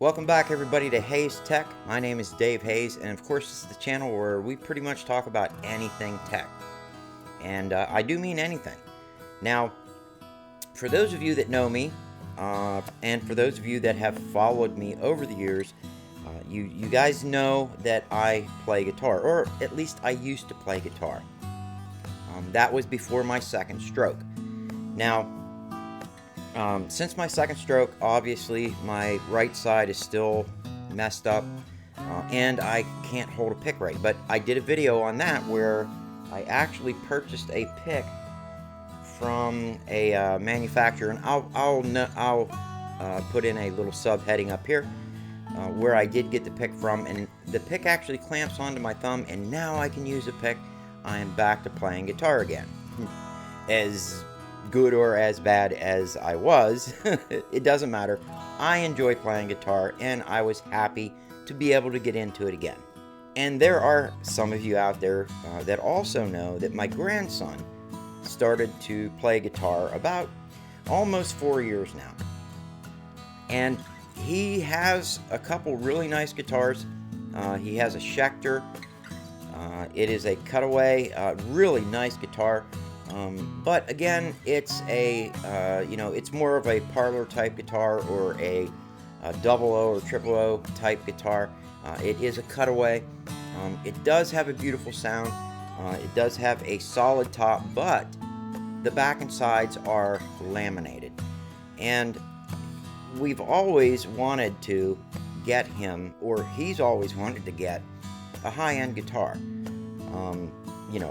Welcome back everybody to Hayes Tech. My name is Dave Hayes, and of course this is the channel where we pretty much talk about anything tech. And I do mean anything. Now, for those of you that know me, and for those of you that have followed me over the years, you guys know that I play guitar, or at least I used to play guitar. That was before my second stroke. Now, since my second stroke, obviously my right side is still messed up, and I can't hold a pick right. But I did a video on that where I actually purchased a pick from a manufacturer, and I'll put in a little subheading up here where I did get the pick from, and the pick actually clamps onto my thumb, and now I can use a pick. I am back to playing guitar again. As good or as bad as I was, it doesn't matter. I enjoy playing guitar, and I was happy to be able to get into it again. And there are some of you out there that also know that my grandson started to play guitar about almost 4 years now. And he has a couple really nice guitars. He has a Schecter. It is a cutaway, really nice guitar. But again, it's a, it's more of a parlor type guitar, or a double O or triple O type guitar. It is a cutaway. It does have a beautiful sound. It does have a solid top, but the back and sides are laminated. And we've always wanted to get him, or he's always wanted to get, a high-end guitar.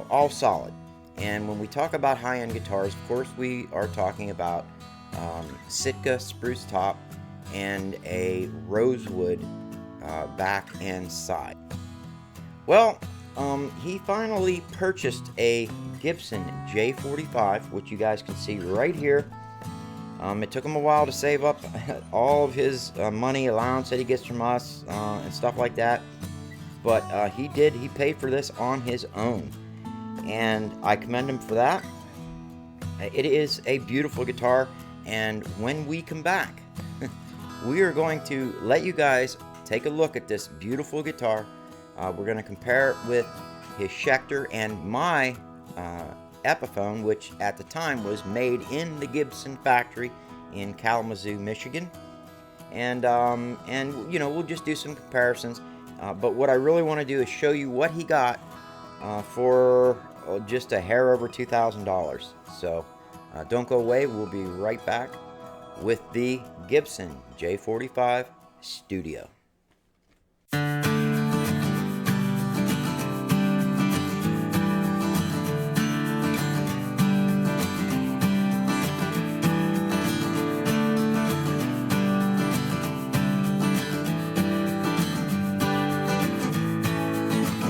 All solid. And when we talk about high-end guitars, of course we are talking about Sitka spruce top and a rosewood back and side. Well, he finally purchased a Gibson J45, which you guys can see right here. It took him a while to save up all of his money allowance that he gets from us and stuff like that. But he paid for this on his own, and I commend him for that. It is a beautiful guitar, and when we come back, we are going to let you guys take a look at this beautiful guitar. We're going to compare it with his Schecter and my Epiphone, which at the time was made in the Gibson factory in Kalamazoo, Michigan. And we'll just do some comparisons. But what I really want to do is show you what he got for just a hair over $2,000. So don't go away. We'll be right back with the Gibson J45 Studio.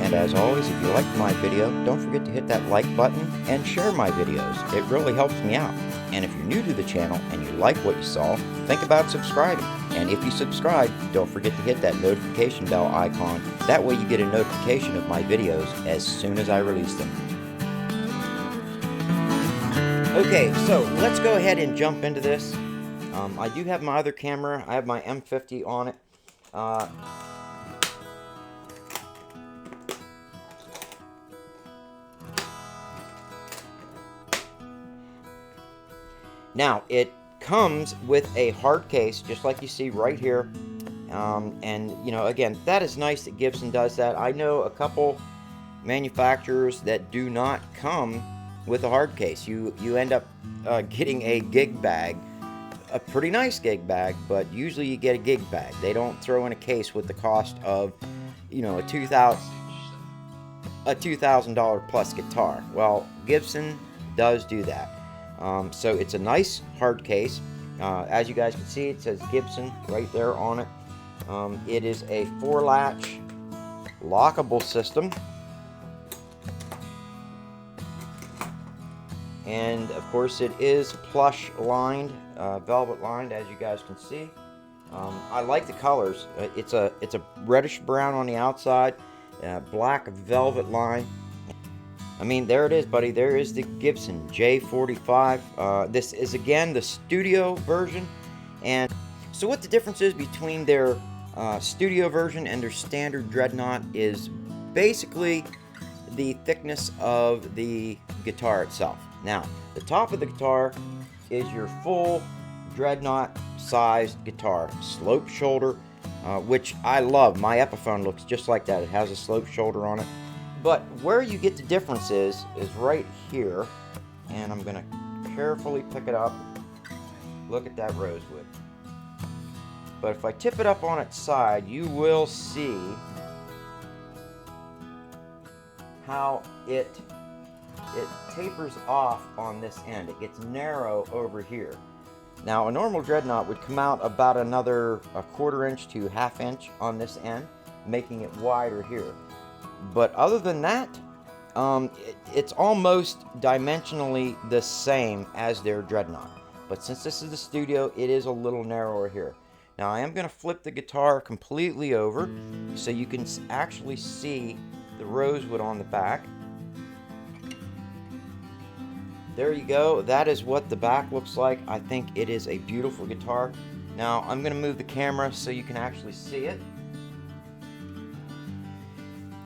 And as always, if you liked my video, don't forget to hit that like button and share my videos. It really helps me out. And if you're new to the channel and you like what you saw, think about subscribing. And if you subscribe, don't forget to hit that notification bell icon. That way you get a notification of my videos as soon as I release them. Okay, so let's go ahead and jump into this. I do have my other camera. I have my M50 on it. Now, it comes with a hard case, just like you see right here. Again, that is nice that Gibson does that. I know a couple manufacturers that do not come with a hard case. You end up getting a gig bag, a pretty nice gig bag, but usually you get a gig bag. They don't throw in a case with the cost of, a $2,000 plus guitar. Well, Gibson does do that. So it's a nice hard case. As you guys can see, it says Gibson right there on it. It is a 4-latch lockable system. And of course it is plush lined, velvet lined, as you guys can see. I like the colors. It's a reddish brown on the outside, black velvet line. I mean, there it is, buddy. There is the Gibson J45. This is, again, the studio version. And so what the difference is between their Studio version and their standard dreadnought is basically the thickness of the guitar itself. Now, the top of the guitar is your full dreadnought sized guitar, slope shoulder, which I love. My Epiphone looks just like that. It has a slope shoulder on it. But where you get the difference is right here, and I'm gonna carefully pick it up. Look at that rosewood. But if I tip it up on its side, you will see how it tapers off on this end. It gets narrow over here. Now, a normal dreadnought would come out about another 1/4 inch to 1/2 inch on this end, making it wider here. But other than that, it's almost dimensionally the same as their dreadnought. But since this is the Studio, it is a little narrower here. Now, I am going to flip the guitar completely over so you can actually see the rosewood on the back. There you go. That is what the back looks like. I think it is a beautiful guitar. Now, I'm going to move the camera so you can actually see it.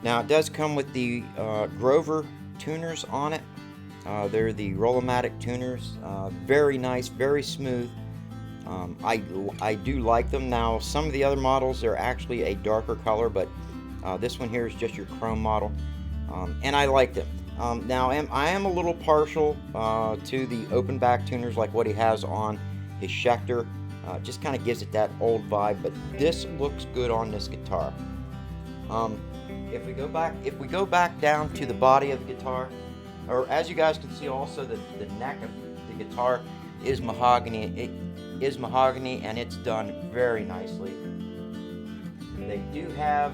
Now, it does come with the Grover tuners on it. They're the Roll-O-Matic tuners. Very nice, very smooth. I do like them. Now, some of the other models are actually a darker color, but this one here is just your chrome model, and I like them. Now, I am a little partial to the open back tuners like what he has on his Schecter. Just kind of gives it that old vibe, but this looks good on this guitar. If we go back down to the body of the guitar, or as you guys can see, also the neck of the guitar is mahogany. It is mahogany, and it's done very nicely. They do have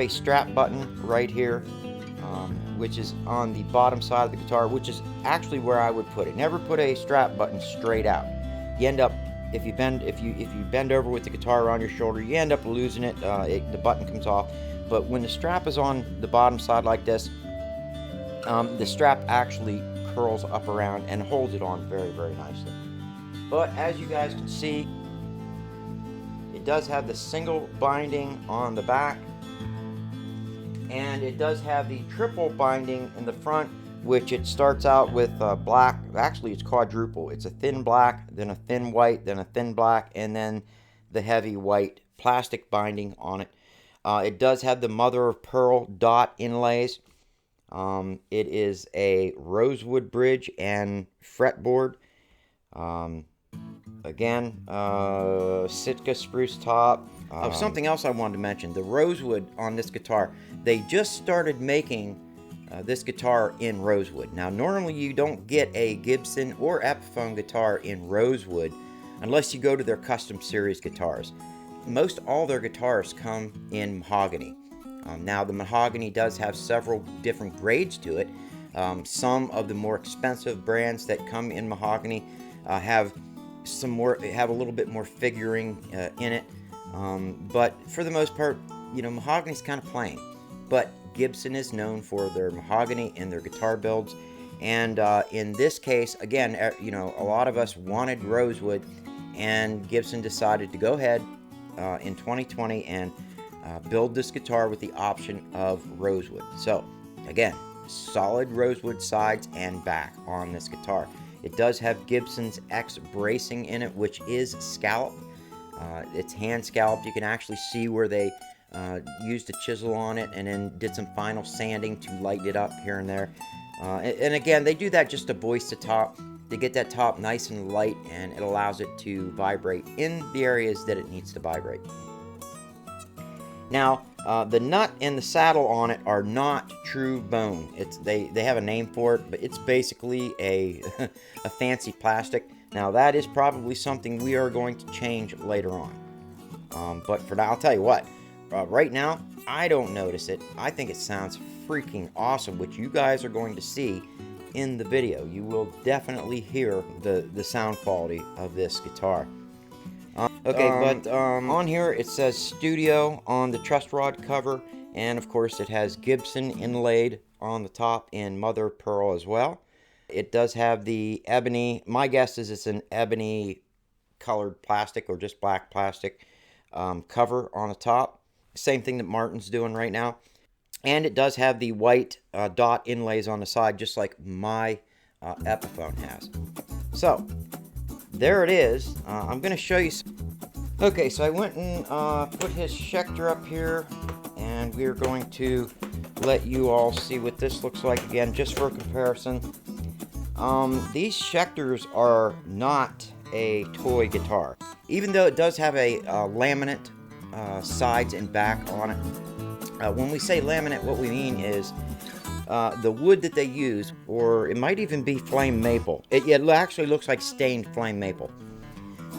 a strap button right here, which is on the bottom side of the guitar, which is actually where I would put it. Never put a strap button straight out. You end up, if you bend over with the guitar around your shoulder, you end up losing it. The button comes off. But when the strap is on the bottom side like this, the strap actually curls up around and holds it on very, very nicely. But as you guys can see, it does have the single binding on the back, and it does have the triple binding in the front, which it starts out with black. Actually, it's quadruple. It's a thin black, then a thin white, then a thin black, and then the heavy white plastic binding on it. It does have the mother of pearl dot inlays. It is a rosewood bridge and fretboard. Again, Sitka spruce top. Something else I wanted to mention, the rosewood on this guitar, they just started making this guitar in rosewood. Now, normally you don't get a Gibson or Epiphone guitar in rosewood unless you go to their custom series guitars. Most all their guitars come in mahogany. Now, the mahogany does have several different grades to it. Some of the more expensive brands that come in mahogany have a little bit more figuring in it. But for the most part, mahogany's kind of plain. But Gibson is known for their mahogany and their guitar builds. And in this case, again, a lot of us wanted rosewood, and Gibson decided to go ahead in 2020 and build this guitar with the option of rosewood. So, again, solid rosewood sides and back on this guitar. It does have Gibson's X bracing in it, which is scalloped. It's hand scalloped. You can actually see where they used a chisel on it and then did some final sanding to lighten it up here and there. And again, they do that just to voice the top, to get that top nice and light, and it allows it to vibrate in the areas that it needs to vibrate. Now, the nut and the saddle on it are not true bone. They have a name for it, but it's basically a fancy plastic. Now, that is probably something we are going to change later on. But for now, I'll tell you what. Right now, I don't notice it. I think it sounds freaking awesome, which you guys are going to see in the video. You will definitely hear the sound quality of this guitar. But on here it says Studio on the truss rod cover, and of course it has Gibson inlaid on the top in mother of pearl as well. It does have the ebony. My guess is it's an ebony colored plastic or just black plastic. cover on the top. Same thing that Martin's doing right now. And it does have the white dot inlays on the side, just like my Epiphone has. So, there it is. I'm going to show you. Okay, so I went and put his Schecter up here, and we're going to let you all see what this looks like again, just for comparison. These Schecters are not a toy guitar. Even though it does have a laminate sides and back on it. When we say laminate, what we mean is the wood that they use, or it might even be flame maple. It actually looks like stained flame maple.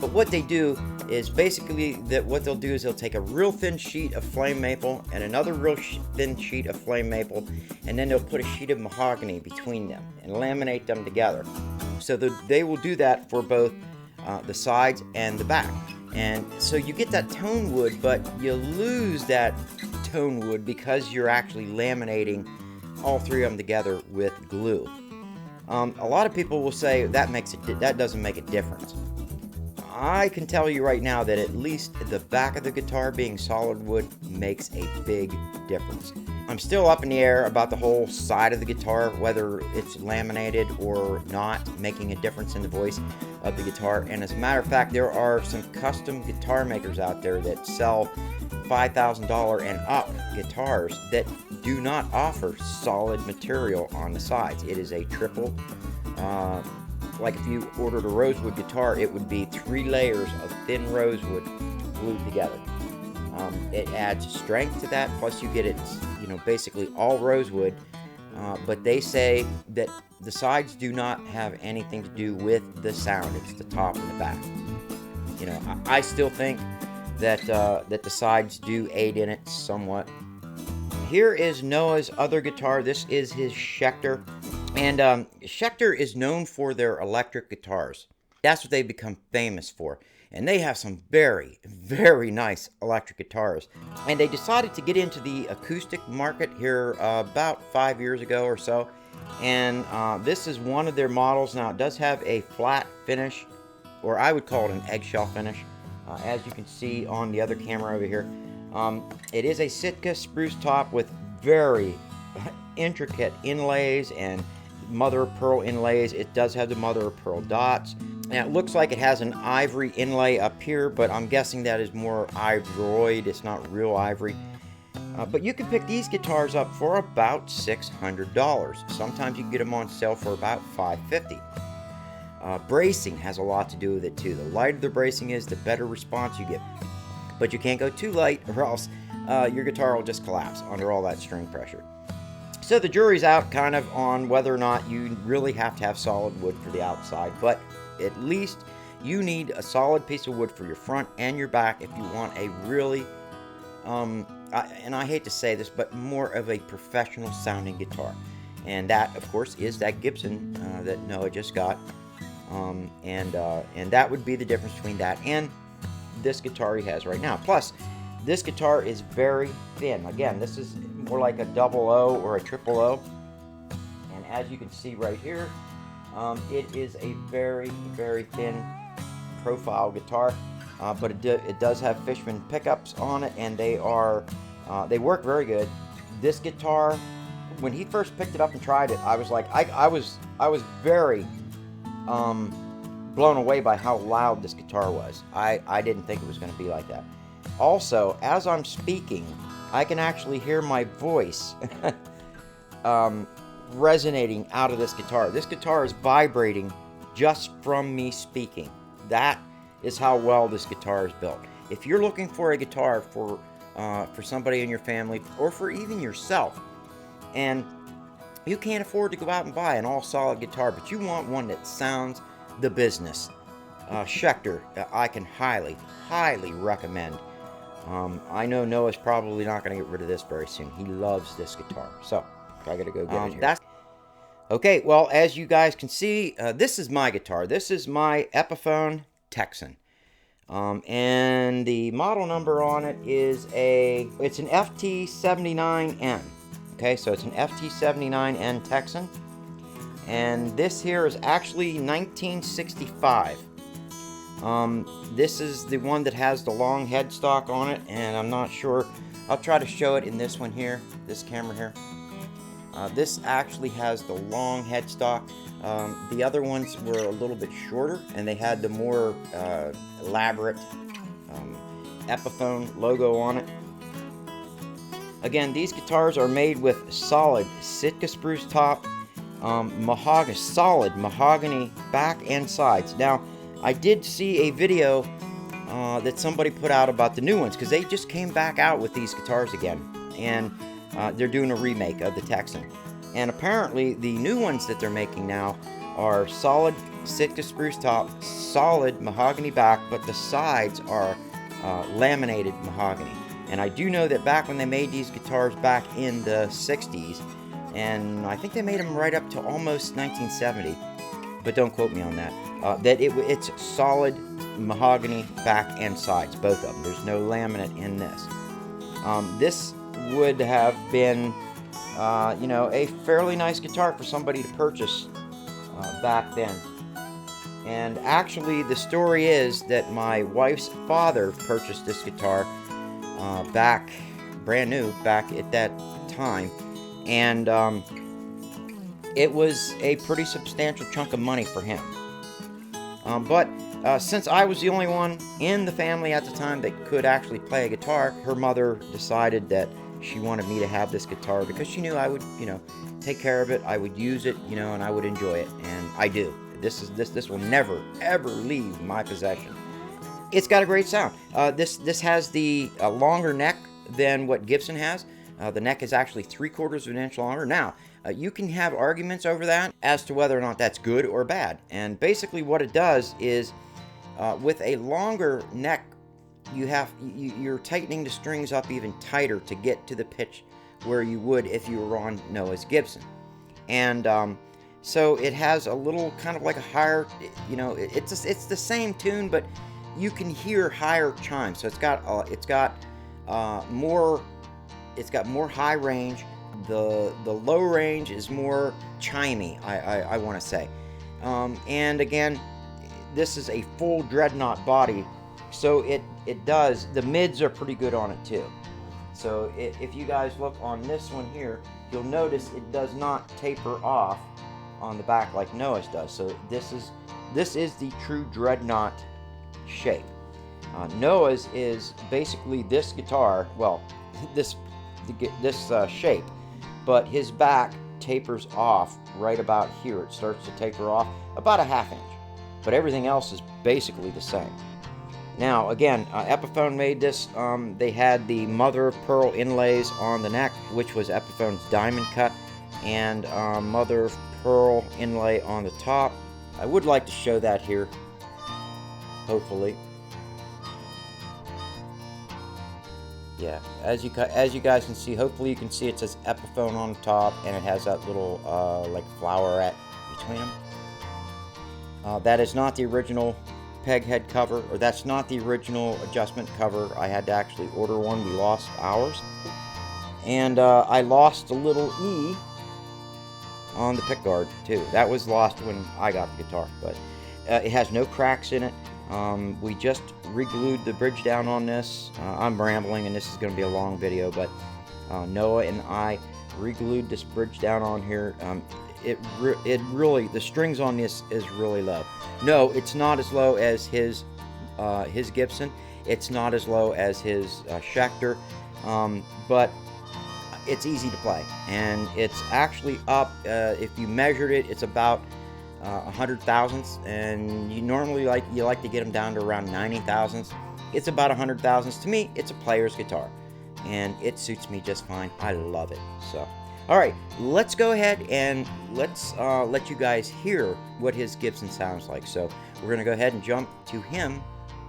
But what they do is basically what they'll do is they'll take a real thin sheet of flame maple and another real thin sheet of flame maple, and then they'll put a sheet of mahogany between them and laminate them together. So they will do that for both the sides and the back. And so you get that tone wood, but you lose that tone wood because you're actually laminating all three of them together with glue. A lot of people will say that doesn't make a difference. I can tell you right now that at least the back of the guitar being solid wood makes a big difference. I'm still up in the air about the whole side of the guitar, whether it's laminated or not, making a difference in the voice of the guitar. And as a matter of fact, there are some custom guitar makers out there that sell $5,000 and up guitars that do not offer solid material on the sides. It is a triple, like if you ordered a Rosewood guitar, it would be 3 layers of thin rosewood glued together. It adds strength to that, plus you get it, basically all rosewood, but they say that the sides do not have anything to do with the sound. It's the top and the back. I still think that the sides do aid in it somewhat. Here is Noah's other guitar. This is his Schecter. And Schecter is known for their electric guitars. That's what they've become famous for. And they have some very, very nice electric guitars. And they decided to get into the acoustic market here about 5 years ago or so. And this is one of their models. Now, it does have a flat finish, or I would call it an eggshell finish, as you can see on the other camera over here. It is a Sitka spruce top with very intricate inlays and mother of pearl inlays. It does have the mother of pearl dots. And it looks like it has an ivory inlay up here, but I'm guessing that is more ivoroid. It's not real ivory. But you can pick these guitars up for about $600. Sometimes you can get them on sale for about $550. Bracing has a lot to do with it too. The lighter the bracing is, the better response you get. But you can't go too light, or else your guitar will just collapse under all that string pressure. So the jury's out kind of on whether or not you really have to have solid wood for the outside, but at least you need a solid piece of wood for your front and your back if you want a really, and I hate to say this, but more of a professional sounding guitar. And that, of course, is that Gibson that Noah just got. And that would be the difference between that and this guitar he has right now. Plus, this guitar is very thin. Again, this is more like a double O or a triple O. And as you can see right here, it is a very, very thin profile guitar. But it does have Fishman pickups on it, and they work very good. This guitar, when he first picked it up and tried it, I was like, I was very blown away by how loud this guitar was. I didn't think it was going to be like that. Also, as I'm speaking, I can actually hear my voice resonating out of this guitar. This guitar is vibrating just from me speaking. That is how well this guitar is built. If you're looking for a guitar for somebody in your family, or for even yourself, and you can't afford to go out and buy an all-solid guitar, but you want one that sounds the business, Schecter, I can highly, highly recommend. I know Noah's probably not going to get rid of this very soon. He loves this guitar. So, I got to go get it here. Okay, well, as you guys can see, this is my guitar. This is my Epiphone Texan. And the model number on it is it's an FT79N. Okay, so it's an FT79N Texan. And this here is actually 1965. This is the one that has the long headstock on it, and I'm not sure. I'll try to show it in this one here, this camera here. This actually has the long headstock. The other ones were a little bit shorter, and they had the more elaborate Epiphone logo on it. Again, these guitars are made with solid Sitka spruce top, solid mahogany back and sides. Now, I did see a video that somebody put out about the new ones, because they just came back out with these guitars again, and they're doing a remake of the Texan. And apparently the new ones that they're making now are solid Sitka spruce top, solid mahogany back, but the sides are laminated mahogany. And I do know that back when they made these guitars back in the 60s, and I think they made them right up to almost 1970, but don't quote me on that, that it's solid mahogany back and sides, both of them. There's no laminate in this. This would have been, you know, a fairly nice guitar for somebody to purchase back then. And actually, the story is that my wife's father purchased this guitar back, brand new, back at that time, and it was a pretty substantial chunk of money for him. But since I was the only one in the family at the time that could actually play a guitar, her mother decided that she wanted me to have this guitar because she knew I would, you know, take care of it, I would use it, you know, and I would enjoy it, and I do. This will never ever leave my possession. It's got a great sound. This has the longer neck than what Gibson has. The neck is actually 3/4 of an inch longer. Now, you can have arguments over that as to whether or not that's good or bad. And basically what it does is, with a longer neck, you're tightening the strings up even tighter to get to the pitch where you would if you were on Noah's Gibson. And so it has a little kind of like a higher, you know, it's the same tune, but you can hear higher chimes. So it's got more high range. The low range is more chimey, I want to say. And again, this is a full dreadnought body, so it does, the mids are pretty good on it too. So if you guys look on this one here, you'll notice it does not taper off on the back like Noah's does. So this is the true dreadnought shape. Noah's is basically this guitar, well, this shape, but his back tapers off right about here. It starts to taper off about a 1/2 inch, but everything else is basically the same. Now, again, Epiphone made this. They had the mother of pearl inlays on the neck, which was Epiphone's diamond cut, and mother of pearl inlay on the top. I would like to show that here, hopefully. Yeah, as you guys can see, hopefully you can see it says Epiphone on the top, and it has that little like flowerette between them. That is not the original peg head cover, or that's not the original adjustment cover. I had to actually order one. We lost ours, and I lost the little E on the pickguard too. That was lost when I got the guitar, but it has no cracks in it. We just re-glued the bridge down on this. I'm rambling, and this is going to be a long video, but Noah and I re-glued this bridge down on here. It really, the strings on this is really low. No, it's not as low as his Gibson. It's not as low as his Schecter, but it's easy to play, and it's actually up. If you measured it, it's about 100 thousandths, and you normally like to get them down to around 90 thousandths. It's about 100 thousandths. To me, it's a player's guitar, and it suits me just fine. I love it. So, all right, let's go ahead and let's let you guys hear what his Gibson sounds like. So we're gonna go ahead and jump to him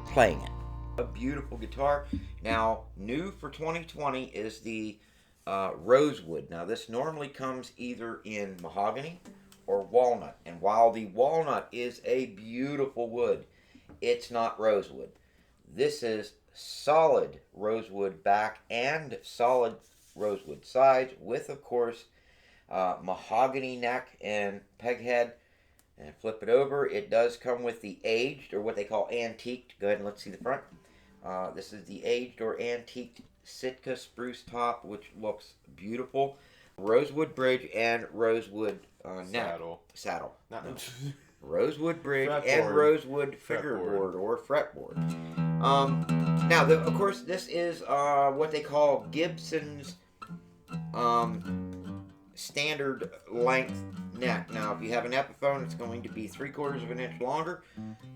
playing it. A beautiful guitar. Now, new for 2020 is the Rosewood. Now, this normally comes either in mahogany or walnut, and while the walnut is a beautiful wood, it's not rosewood. This is solid rosewood back and solid rosewood sides with, of course, mahogany neck and peg head. And flip it over. It does come with the aged, or what they call antiqued. Go ahead and let's see the front. This is the aged or antiqued Sitka spruce top, which looks beautiful. Rosewood bridge and rosewood saddle. No. Rosewood bridge and rosewood fingerboard or fretboard. Now, of course, this is what they call Gibson's standard length neck. Now, if you have an Epiphone, it's going to be 3/4 of an inch longer,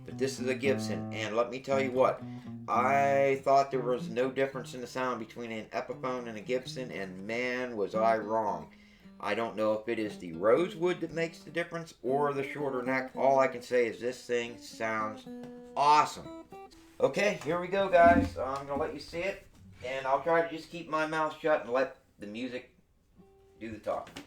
but this is a Gibson, and let me tell you what, I thought there was no difference in the sound between an Epiphone and a Gibson, and man, was I wrong. I don't know if it is the rosewood that makes the difference or the shorter neck. All I can say is this thing sounds awesome. Okay, here we go, guys. I'm going to let you see it, and I'll try to just keep my mouth shut and let the music do the talking.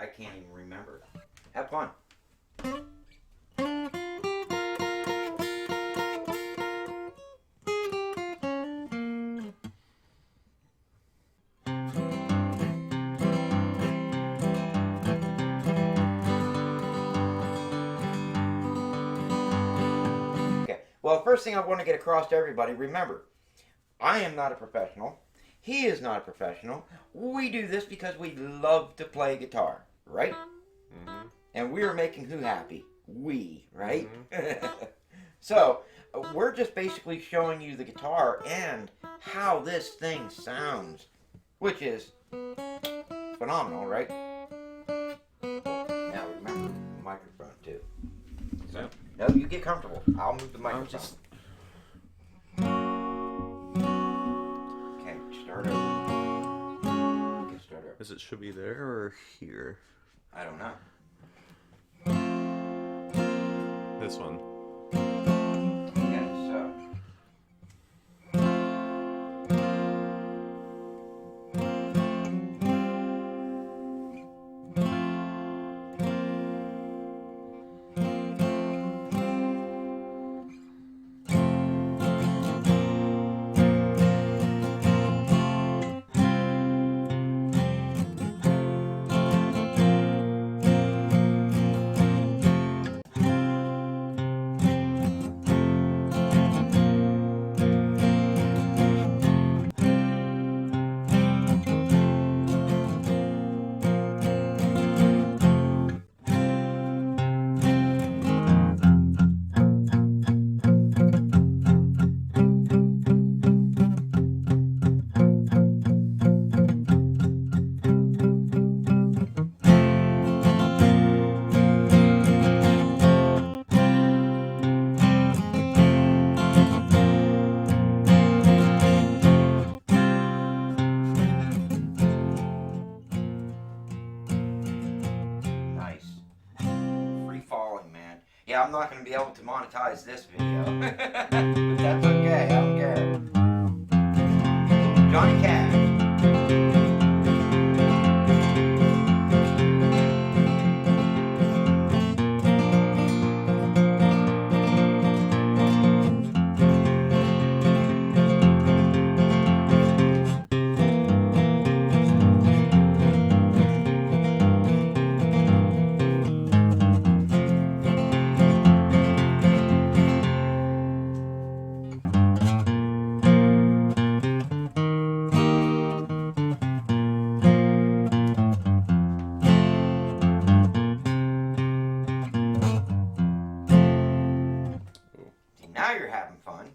I can't even remember. Have fun. Well, first thing I want to get across to everybody, remember, I am not a professional. He is not a professional. We do this because we love to play guitar, right? Mm-hmm. And we are making who happy? We, right? Mm-hmm. So, we're just basically showing you the guitar and how this thing sounds, which is phenomenal, right? Now remember the microphone too. So, no, you get comfortable. I'll move the microphone. Okay, start over. Okay, start over. Because it should be there or here? I don't know. This one. Okay, so. Yeah, I'm not going to be able to monetize this video. But that's okay, I don't care. Johnny Cash. Now you're having fun.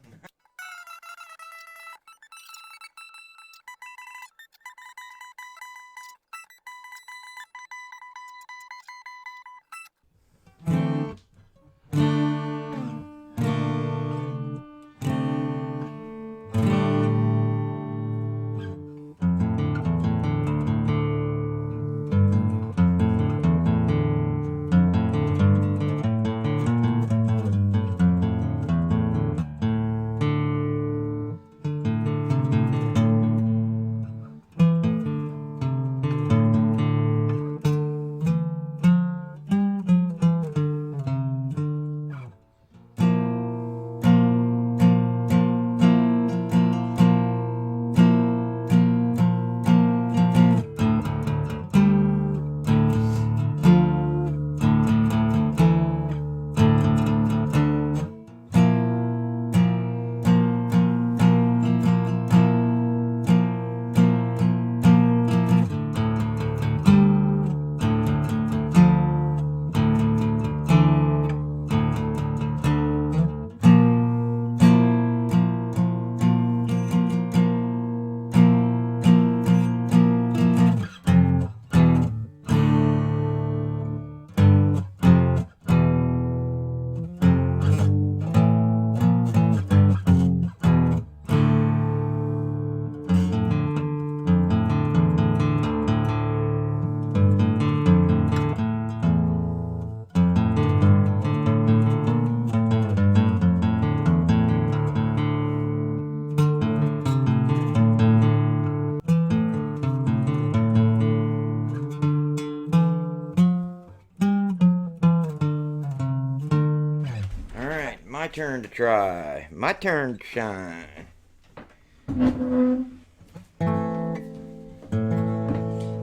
my turn to try. My turn to shine.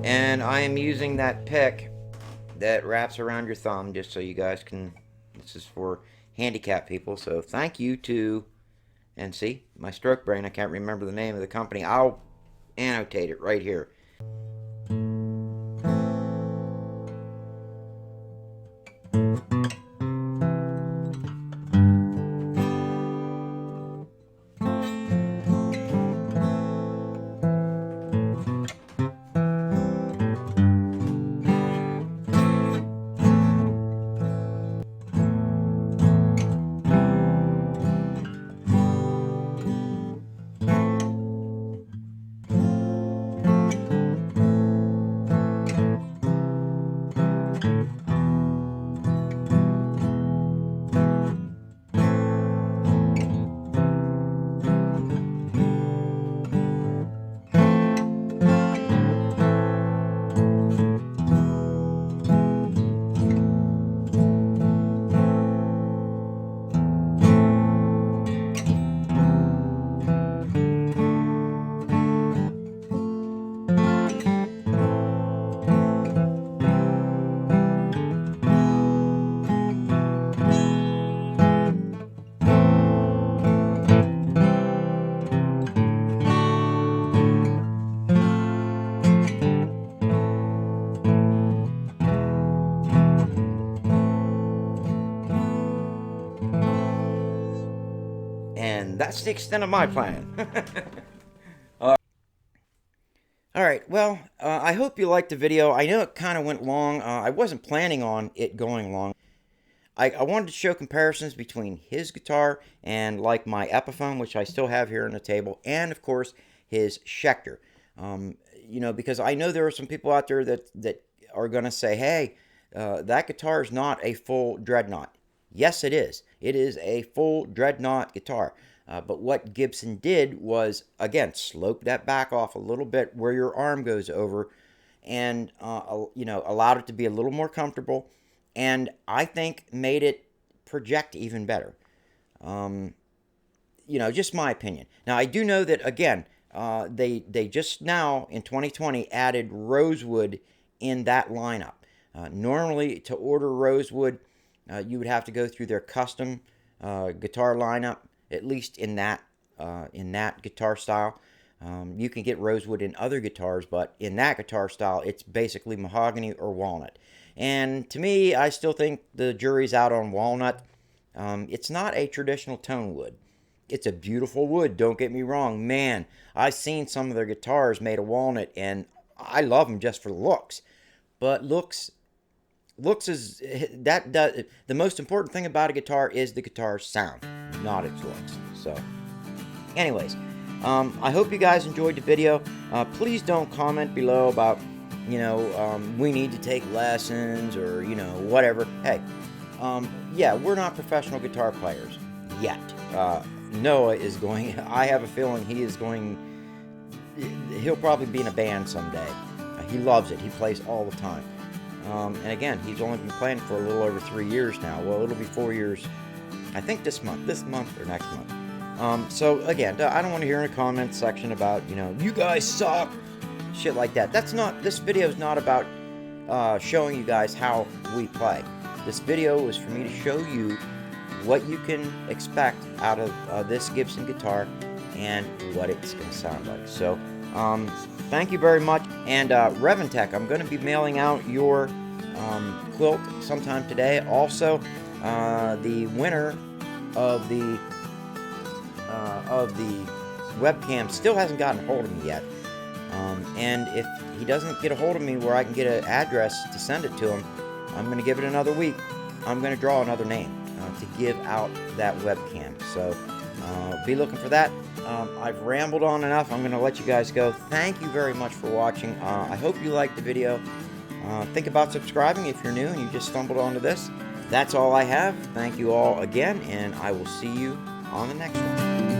And I am using that pick that wraps around your thumb just so you guys can, this is for handicapped people, so thank you to, and see, my stroke brain, I can't remember the name of the company. I'll annotate it right here. And that's the extent of my plan. Alright, well, I hope you liked the video. I know it kind of went long. I wasn't planning on it going long. I wanted to show comparisons between his guitar and like my Epiphone, which I still have here on the table, and of course his Schecter. You know, because I know there are some people out there that are going to say, hey, that guitar is not a full dreadnought. Yes, it is. It is a full dreadnought guitar. But what Gibson did was, again, slope that back off a little bit where your arm goes over and, you know, allowed it to be a little more comfortable. And I think made it project even better. You know, just my opinion. Now, I do know that, again, they just now, in 2020, added Rosewood in that lineup. Normally, to order Rosewood, you would have to go through their custom guitar lineup, at least in that guitar style. You can get Rosewood in other guitars, but in that guitar style, it's basically mahogany or walnut. And to me, I still think the jury's out on walnut. It's not a traditional tone wood. It's a beautiful wood, don't get me wrong. Man, I've seen some of their guitars made of walnut, and I love them just for looks. But looks is the most important thing about a guitar is the guitar's sound, not its looks. So, anyways, I hope you guys enjoyed the video. Please don't comment below about, you know, we need to take lessons or, you know, whatever. Hey, yeah, we're not professional guitar players yet. Noah is going, I have a feeling he is going, he'll probably be in a band someday. He loves it. He plays all the time. And again, he's only been playing for a little over 3 years now. Well, it'll be 4 years, I think this month or next month. So again, I don't want to hear in the comments section about, you know, you guys suck, shit like that. This video is not about showing you guys how we play. This video was for me to show you what you can expect out of this Gibson guitar and what it's going to sound like. So, thank you very much. And Reventech, I'm going to be mailing out your quilt sometime today. Also, the winner of the webcam still hasn't gotten a hold of me yet. And if he doesn't get a hold of me where I can get an address to send it to him, I'm going to give it another week. I'm going to draw another name to give out that webcam. So be looking for that. I've rambled on enough. I'm going to let you guys go. Thank you very much for watching. I hope you liked the video. Think about subscribing if you're new and you just stumbled onto this. That's all I have. Thank you all again, and I will see you on the next one.